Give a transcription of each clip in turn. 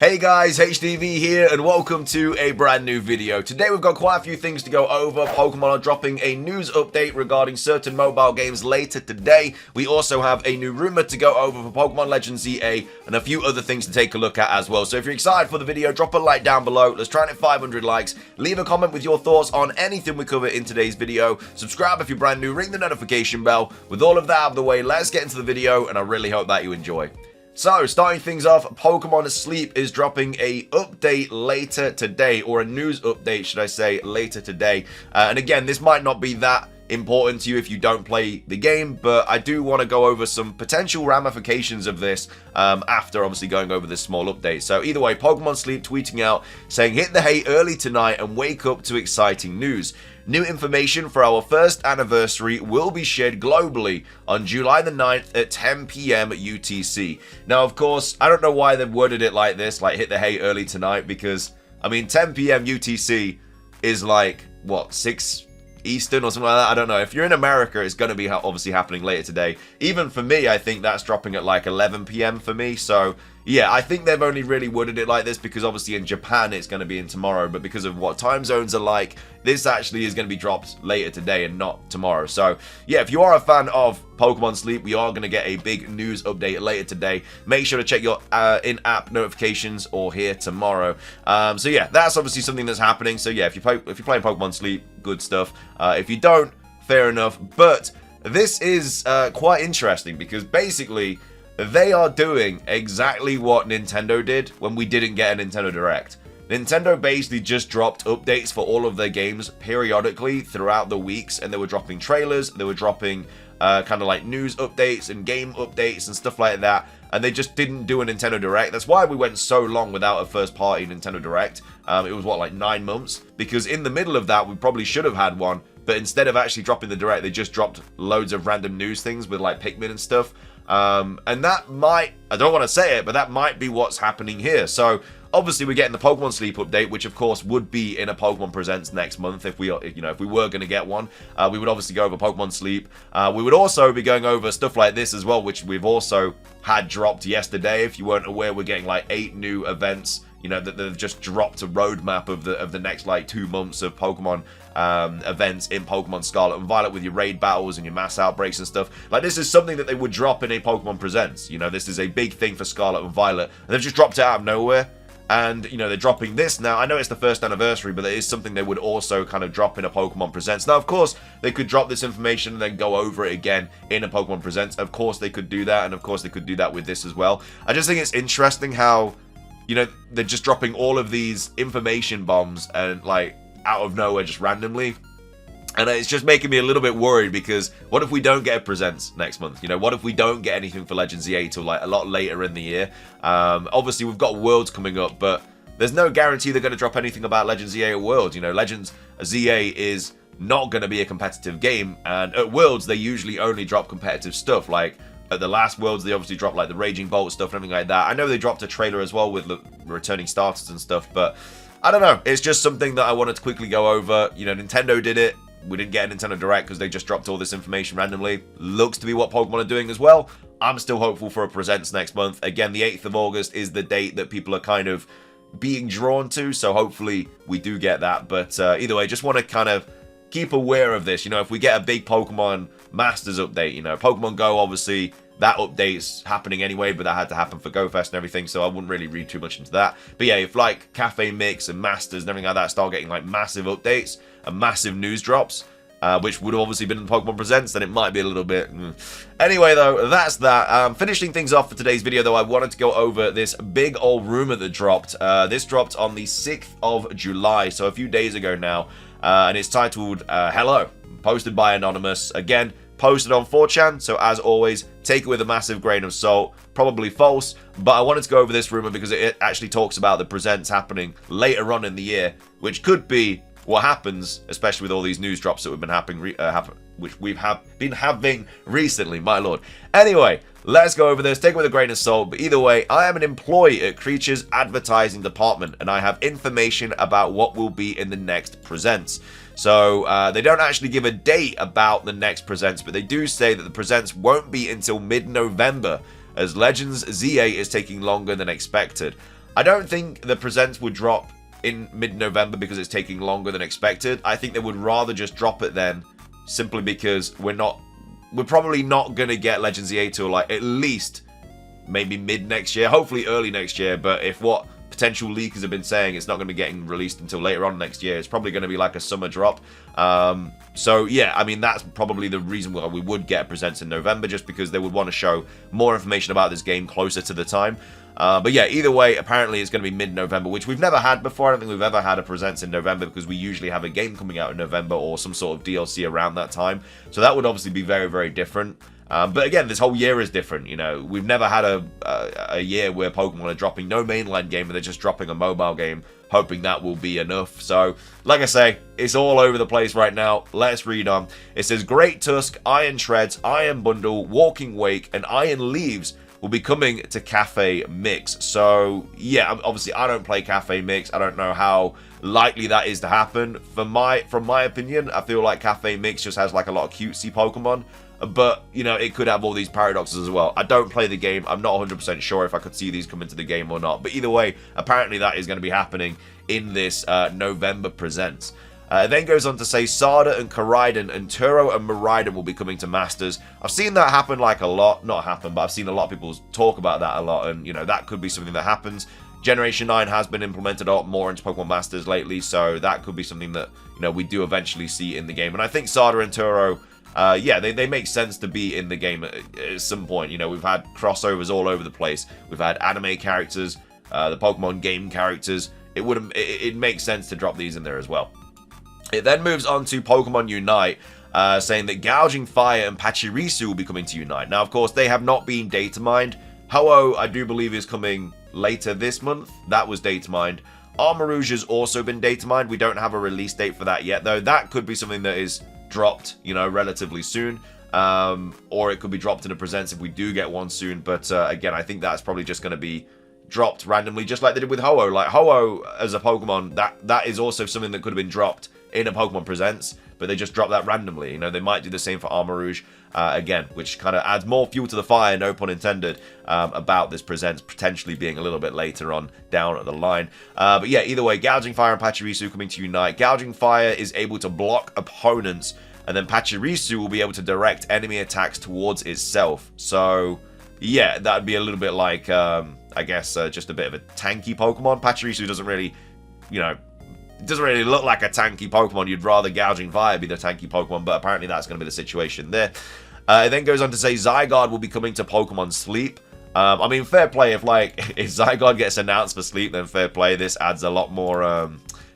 Hey guys, HDvee here and welcome to a brand new video. Today we've got quite a few things to go over. Pokémon are dropping a news update regarding certain mobile games later today. We also have a new rumor to go over for Pokémon Legends ZA and a few other things to take a look at as well. So if you're excited for the video, drop a like down below. Let's try and hit 500 likes. Leave a comment with your thoughts on anything we cover in today's video. Subscribe if you're brand new, ring the notification bell. With all of that out of the way, let's get into the video and I really hope that you enjoy. So, starting things off, Pokémon Sleep is dropping a update later today, or a news update, should I say, later today. And again, this might not be that important to you if you don't play the game, but I do want to go over some potential ramifications of this after obviously going over this small update. So either way, Pokémon Sleep tweeting out saying, "Hit the hay early tonight and wake up to exciting news. New information for our first anniversary will be shared globally on July the 9th at 10 p.m. UTC. Now, of course, I don't know why they've worded it like this, like hit the hay early tonight, because, I mean, 10 p.m. UTC is like, what, 6 Eastern or something like that? I don't know. If you're in America, it's going to be obviously happening later today. Even for me, I think that's dropping at like 11 p.m. for me. So, yeah, I think they've only really worded it like this because obviously in Japan it's going to be in tomorrow. But because of what time zones are like, this actually is going to be dropped later today and not tomorrow. So, yeah, if you are a fan of Pokemon Sleep, we are going to get a big news update later today. Make sure to check your in-app notifications or here tomorrow. So, yeah, that's obviously something that's happening. So, yeah, if you're playing Pokemon Sleep, good stuff. If you don't, fair enough. But this is quite interesting because basically they are doing exactly what Nintendo did when we didn't get a Nintendo Direct. Nintendo basically just dropped updates for all of their games periodically throughout the weeks, and they were dropping trailers, they were dropping kind of like news updates and game updates and stuff like that, and they just didn't do a Nintendo Direct. That's why we went so long without a first-party Nintendo Direct. It was, what, like 9 months? Because in the middle of that, we probably should have had one, but instead of actually dropping the Direct, they just dropped loads of random news things with, like, Pikmin and stuff. And that might, I don't want to say it, but that might be what's happening here. So, obviously, we're getting the Pokemon Sleep update, which of course would be in a Pokemon Presents next month if we, if we were going to get one. We would obviously go over Pokemon Sleep. We would also be going over stuff like this as well, which we've also had dropped yesterday. If you weren't aware, we're getting like 8 new events, that they've just dropped a roadmap of the next like 2 months of Pokemon events in Pokemon Scarlet and Violet with your raid battles and your mass outbreaks and stuff. Like, this is something that they would drop in a Pokemon Presents. This is a big thing for Scarlet and Violet, and they've just dropped it out of nowhere. And, they're dropping this now. I know it's the first anniversary, but it is something they would also kind of drop in a Pokemon Presents. Now, of course, they could drop this information and then go over it again in a Pokemon Presents. Of course, they could do that, and of course, they could do that with this as well. I just think it's interesting how, they're just dropping all of these information bombs and, like, out of nowhere just randomly. And it's just making me a little bit worried because what if we don't get a Presents next month? What if we don't get anything for Legends ZA till like a lot later in the year? Obviously, we've got Worlds coming up, but there's no guarantee they're going to drop anything about Legends ZA at Worlds. Legends ZA is not going to be a competitive game, and at Worlds, they usually only drop competitive stuff. Like, at the last Worlds, they obviously dropped like the Raging Bolt stuff and everything like that. I know they dropped a trailer as well with returning starters and stuff, but I don't know. It's just something that I wanted to quickly go over. Nintendo did it. We didn't get a Nintendo Direct because they just dropped all this information randomly. Looks to be what Pokemon are doing as well. I'm still hopeful for a Presents next month. Again, the 8th of August is the date that people are kind of being drawn to, so hopefully we do get that. But either way, just want to kind of keep aware of this. If we get a big Pokemon Masters update, Pokemon Go, obviously, that update's happening anyway, but that had to happen for GoFest and everything, so I wouldn't really read too much into that. But yeah, if like Cafe Mix and Masters and everything like that start getting like massive updates and massive news drops, which would have obviously been in the Pokemon Presents, then it might be a little bit... Anyway, though, that's that. Finishing things off for today's video, though, I wanted to go over this big old rumor that dropped. This dropped on the 6th of July, so a few days ago now, and it's titled, Hello, posted by Anonymous. Again, posted on 4chan, so as always, take it with a massive grain of salt. Probably false, but I wanted to go over this rumor because it actually talks about the Presents happening later on in the year, which could be what happens, especially with all these news drops that we've been having recently, my lord. Anyway, let's go over this, take it with a grain of salt, but either way, I am an employee at Creature's advertising department, and I have information about what will be in the next Presents. So, they don't actually give a date about the next Presents, but they do say that the Presents won't be until mid-November, as Legends ZA is taking longer than expected. I don't think the presents would drop in mid-November because it's taking longer than expected. I think they would rather just drop it then, simply because we're probably not going to get Legends EA till like at least maybe mid next year, hopefully early next year. But if what potential leakers have been saying, it's not going to be getting released until later on next year, it's probably going to be like a summer drop. So yeah, I mean, that's probably the reason why we would get presents in November, just because they would want to show more information about this game closer to the time. But yeah, either way, apparently it's going to be mid-November, which we've never had before. I don't think we've ever had a presents in November, because we usually have a game coming out in November or some sort of DLC around that time. So that would obviously be very, very different. But again, this whole year is different. You know, we've never had a year where Pokemon are dropping no mainline game and they're just dropping a mobile game, hoping that will be enough. So, like I say, it's all over the place right now. Let's read on. It says, Great Tusk, Iron Shreds, Iron Bundle, Walking Wake, and Iron Leaves will be coming to Cafe Mix. So, yeah, obviously I don't play Cafe Mix. I don't know how likely that is to happen. From my opinion, I feel like Cafe Mix just has like a lot of cutesy Pokemon. But, you know, it could have all these paradoxes as well. I don't play the game. I'm not 100% sure if I could see these come into the game or not. But either way, apparently that is going to be happening in this November Presents. It then goes on to say Sada and Koraidon and Turo and Miraidon will be coming to Masters. I've seen that happen like a lot. Not happen, but I've seen a lot of people talk about that a lot. And, you know, that could be something that happens. Generation 9 has been implemented a lot more into Pokemon Masters lately. So that could be something that, you know, we do eventually see in the game. And I think Sada and Turo... yeah, they make sense to be in the game at some point. You know, we've had crossovers all over the place. We've had anime characters, the Pokemon game characters. It makes sense to drop these in there as well. It then moves on to Pokemon Unite, saying that Gouging Fire and Pachirisu will be coming to Unite. Now, of course, they have not been data mined. Ho-Oh, I do believe, is coming later this month. That was data mined. Armarouge has also been data mined. We don't have a release date for that yet, though. That could be something that is dropped, you know, relatively soon, or it could be dropped in a presents if we do get one soon. But again, I think that's probably just going to be dropped randomly, just like they did with Ho-Oh. Like Ho-Oh as a Pokemon, that is also something that could have been dropped in a Pokemon Presents, but they just dropped that randomly. You know, they might do the same for Armarouge again, which kind of adds more fuel to the fire, no pun intended, about this Presents potentially being a little bit later on down at the line. But yeah, either way, Gouging Fire and Pachirisu coming to Unite. Gouging Fire is able to block opponents, and then Pachirisu will be able to direct enemy attacks towards itself. So yeah, that would be a little bit like, I guess, just a bit of a tanky Pokemon. Pachirisu doesn't really, you know, it doesn't really look like a tanky Pokemon. You'd rather Gouging Fire be the tanky Pokemon, but apparently that's going to be the situation there. It then goes on to say Zygarde will be coming to Pokemon Sleep. I mean, fair play. If Zygarde gets announced for Sleep, then fair play. This adds a lot more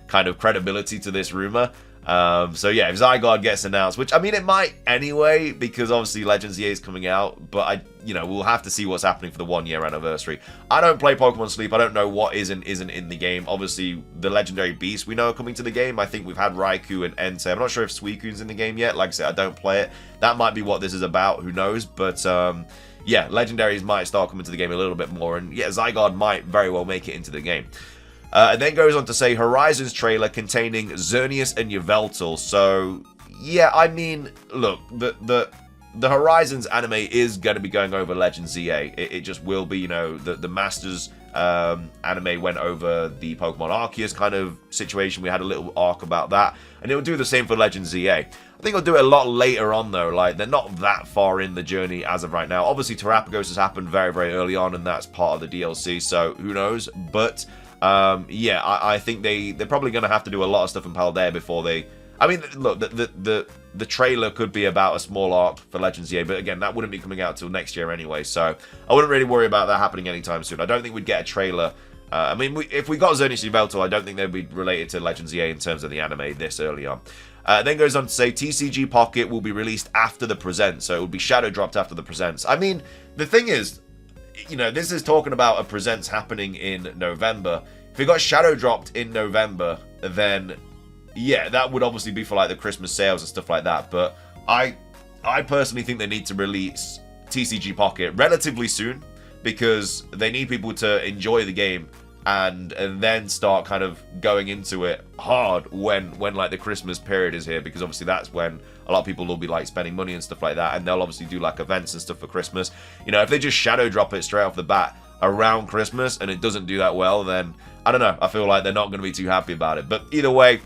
kind of credibility to this rumor. So yeah, if Zygarde gets announced, which I mean it might anyway, because obviously Legends EA is coming out, but we'll have to see what's happening for the 1-year anniversary. I don't play Pokemon Sleep. I don't know what isn't in the game. Obviously, the legendary beasts we know are coming to the game. I think we've had Raikou and Entei. I'm not sure if Suicune's in the game yet. Like I said, I don't play it. That might be what this is about. Who knows? But yeah, legendaries might start coming to the game a little bit more, and yeah, Zygarde might very well make it into the game. And then goes on to say Horizons trailer containing Xerneas and Yveltal. So yeah, I mean, look, the Horizons anime is going to be going over Legends EA. It just will be. You know, the Masters anime went over the Pokemon Arceus kind of situation. We had a little arc about that, and it will do the same for Legends EA. I think it'll do it a lot later on though. Like, they're not that far in the journey as of right now. Obviously, Terrapagos has happened very, very early on, and that's part of the DLC. So who knows? But yeah, I think they're probably going to have to do a lot of stuff in Paldea before they... I mean, look, the trailer could be about a small arc for Legends EA, but again, that wouldn't be coming out till next year anyway, so I wouldn't really worry about that happening anytime soon. I don't think we'd get a trailer. I mean, if we got Xerneas and Yveltal, I don't think they'd be related to Legends EA in terms of the anime this early on. Then goes on to say TCG Pocket will be released after the Presents, so it will be shadow dropped after the Presents. I mean, the thing is, you know, this is talking about a Presents happening in November. If it got shadow dropped in November, then yeah, that would obviously be for like the Christmas sales and stuff like that. But I personally think they need to release TCG Pocket relatively soon, because they need people to enjoy the game and then start kind of going into it hard when like the Christmas period is here, because obviously that's when a lot of people will be like spending money and stuff like that, and they'll obviously do like events and stuff for Christmas. You know, if they just shadow drop it straight off the bat, around Christmas and it doesn't do that well, then I don't know. I feel like they're not going to be too happy about it. But either way,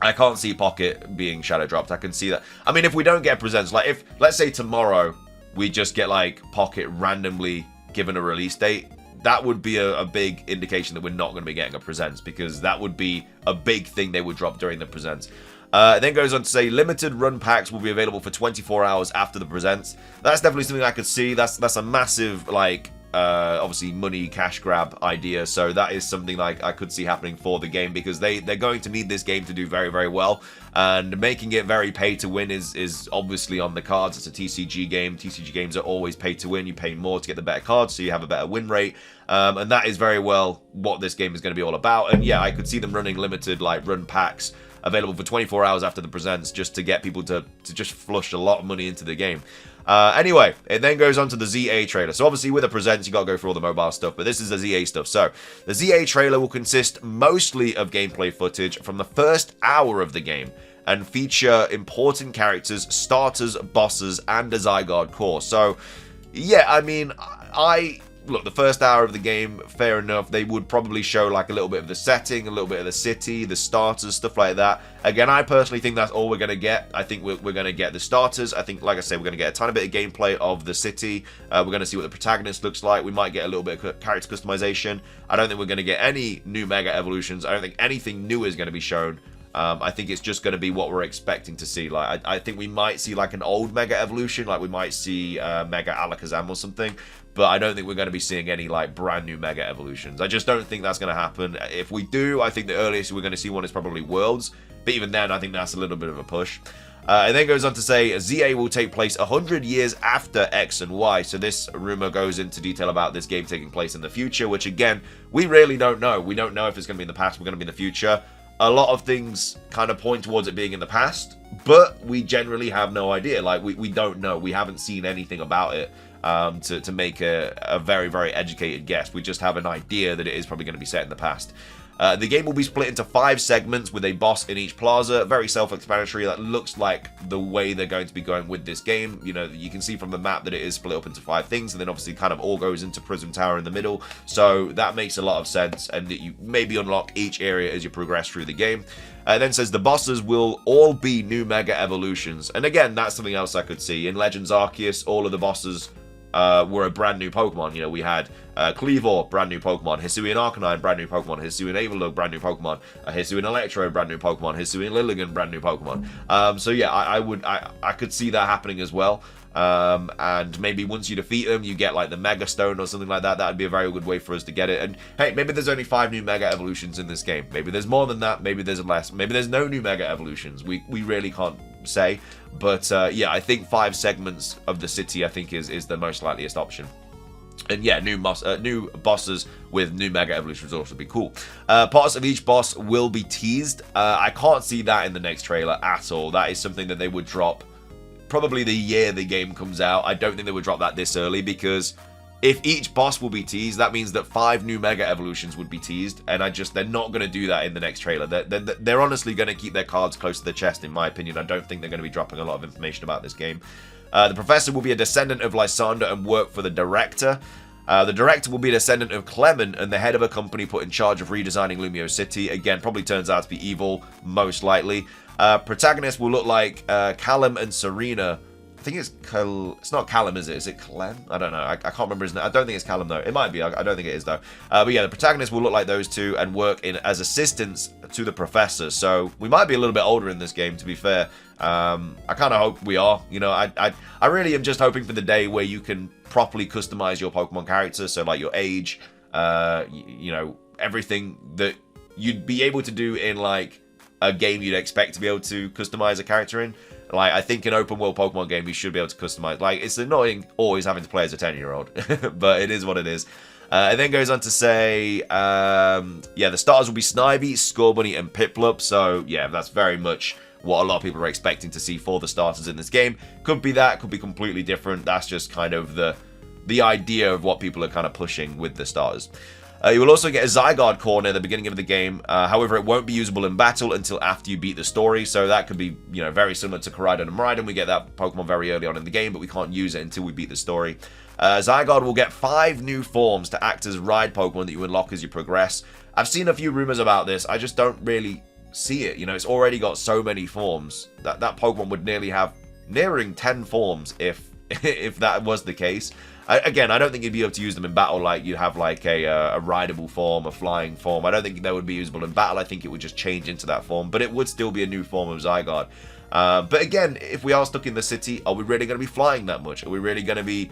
I can't see Pocket being shadow dropped. I can see that. I mean, if we don't get presents, like if, let's say tomorrow, we just get like Pocket randomly given a release date, that would be a big indication that we're not going to be getting a presents, because that would be a big thing they would drop during the presents. It then goes on to say limited run packs will be available for 24 hours after the presents. That's definitely something I could see. That's a massive, like, obviously money cash grab idea, so that is something like I could see happening for the game, because they're going to need this game to do very, very well, and making it very pay to win is obviously on the cards. It's a TCG game. TCG games are always pay to win. You pay more to get the better cards, so you have a better win rate, and that is very well what this game is going to be all about. And yeah, I could see them running limited like run packs available for 24 hours after the presents, just to get people to just flush a lot of money into the game. Anyway, it then goes on to the ZA trailer. So obviously with the presents, you gotta go through all the mobile stuff, but this is the ZA stuff. So the ZA trailer will consist mostly of gameplay footage from the first hour of the game and feature important characters, starters, bosses, and a Zygarde core. So yeah, I mean, look, the first hour of the game, fair enough. They would probably show like a little bit of the setting, a little bit of the city, the starters, stuff like that. Again, I personally think that's all we're going to get. I think we're going to get the starters. I think, like I said, we're going to get a tiny bit of gameplay of the city. We're going to see what the protagonist looks like. We might get a little bit of character customization. I don't think we're going to get any new Mega Evolutions. I don't think anything new is going to be shown. I think it's just going to be what we're expecting to see. Like, I think we might see like an old Mega Evolution, like we might see Mega Alakazam or something, but I don't think we're going to be seeing any like brand new Mega Evolutions. I just don't think that's going to happen. If we do, I think the earliest we're going to see one is probably Worlds, but even then, I think that's a little bit of a push. And then goes on to say ZA will take place 100 years after X and Y. So this rumor goes into detail about this game taking place in the future, which again, we really don't know. We don't know if it's going to be in the past, we're going to be in the future. A lot of things kind of point towards it being in the past, but we generally have no idea. Like, we don't know. We haven't seen anything about it to make a very, very educated guess. We just have an idea that it is probably going to be set in the past. The game will be split into 5 segments with a boss in each plaza. Very self-explanatory. That looks like the way they're going to be going with this game. You know, you can see from the map that it is split up into 5 things, and then obviously kind of all goes into Prism Tower in the middle. So that makes a lot of sense, and that you maybe unlock each area as you progress through the game. Then says the bosses will all be new Mega Evolutions. And again, that's something else I could see. In Legends Arceus, all of the bosses were a brand new Pokemon. You know, we had Cleavor, brand new Pokemon, Hisuian Arcanine, brand new Pokemon, Hisuian Avalugg, brand new Pokemon, Hisuian Electro, brand new Pokemon, Hisuian Lilligant, brand new Pokemon. So yeah, I could see that happening as well. And maybe once you defeat them, you get like the Mega Stone or something like that. That would be a very good way for us to get it. And hey, maybe there's only 5 new Mega Evolutions in this game. Maybe there's more than that. Maybe there's less. Maybe there's no new Mega Evolutions. We really can't say. But yeah, I think 5 segments of the city, I think, is the most likeliest option. And yeah, new bosses with new Mega Evolutions would also be cool. Parts of each boss will be teased. I can't see that in the next trailer at all. That is something that they would drop probably the year the game comes out. I don't think they would drop that this early, because if each boss will be teased, that means that 5 new Mega Evolutions would be teased, and they're not going to do that in the next trailer. They're honestly going to keep their cards close to the chest, in my opinion. I don't think they're going to be dropping a lot of information about this game. The Professor will be a descendant of Lysander and work for the Director. The Director will be a descendant of Clement and the head of a company put in charge of redesigning Lumiose City. Again, probably turns out to be evil, most likely. Protagonists will look like Callum and Serena. I think it's not Callum, is it? Is it Clem? I don't know. I can't remember his name. I don't think it's Callum, though. It might be. I don't think it is, though. But yeah, the protagonists will look like those two and work as assistants to the Professor. So we might be a little bit older in this game, to be fair. I kind of hope we are. You know, I really am just hoping for the day where you can properly customize your Pokemon character. So like your age, you know, everything that you'd be able to do in like a game you'd expect to be able to customize a character in. Like, I think an open world Pokemon game, you should be able to customize. Like, it's annoying always having to play as a 10-year-old, but it is what it is. It then goes on to say, yeah, the starters will be Snivy, Scorbunny, and Piplup. So, yeah, that's very much what a lot of people are expecting to see for the starters in this game. Could be that, could be completely different. That's just kind of the idea of what people are kind of pushing with the starters. You will also get a Zygarde core near the beginning of the game. However, it won't be usable in battle until after you beat the story. So that could be, you know, very similar to Koraidon and Miraidon. We get that Pokemon very early on in the game, but we can't use it until we beat the story. Zygarde will get 5 new forms to act as ride Pokemon that you unlock as you progress. I've seen a few rumors about this. I just don't really see it. You know, it's already got so many forms. That Pokemon would nearly have nearing 10 forms if that was the case. Again, I don't think you'd be able to use them in battle like you'd have like a rideable form, a flying form. I don't think they would be usable in battle. I think it would just change into that form, but it would still be a new form of Zygarde. But again, if we are stuck in the city, are we really going to be flying that much? Are we really going to be,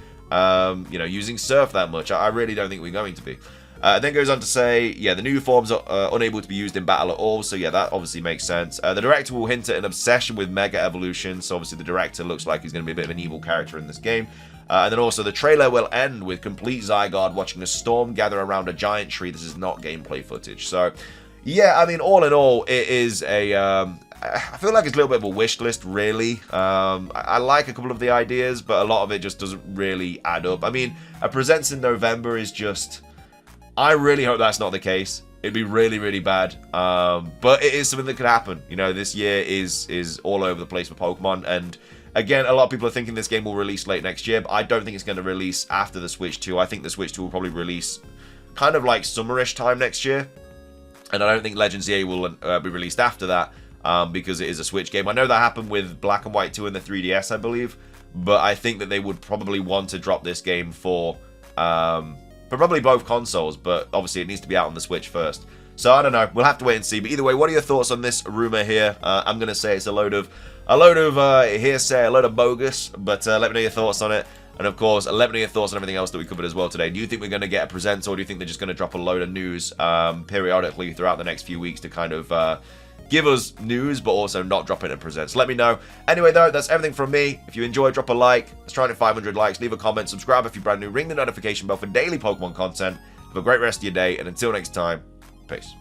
you know, using Surf that much? I really don't think we're going to be. It then goes on to say, yeah, the new forms are unable to be used in battle at all, so yeah, that obviously makes sense. The director will hint at an obsession with Mega Evolution, so obviously the director looks like he's going to be a bit of an evil character in this game. And then also the trailer will end with complete Zygarde watching a storm gather around a giant tree. This is not gameplay footage. So, yeah, I mean, all in all, it is a... I feel like it's a little bit of a wish list, really. I like a couple of the ideas, but a lot of it just doesn't really add up. I mean, a Presents in November is just... I really hope that's not the case. It'd be really, really bad. But it is something that could happen. You know, this year is all over the place for Pokemon, and... Again, a lot of people are thinking this game will release late next year, but I don't think it's going to release after the Switch 2. I think the Switch 2 will probably release kind of like summerish time next year. And I don't think Legends EA will be released after that because it is a Switch game. I know that happened with Black and White 2 and the 3DS, I believe. But I think that they would probably want to drop this game for probably both consoles. But obviously it needs to be out on the Switch first. So I don't know. We'll have to wait and see. But either way, what are your thoughts on this rumor here? I'm going to say it's a load of hearsay, a load of bogus, but let me know your thoughts on it. And of course, let me know your thoughts on everything else that we covered as well today. Do you think we're going to get a present, or do you think they're just going to drop a load of news periodically throughout the next few weeks to kind of give us news, but also not drop it in presents? Let me know. Anyway, though, that's everything from me. If you enjoyed, drop a like. Let's try and hit 500 likes. Leave a comment. Subscribe if you're brand new. Ring the notification bell for daily Pokemon content. Have a great rest of your day, and until next time, peace.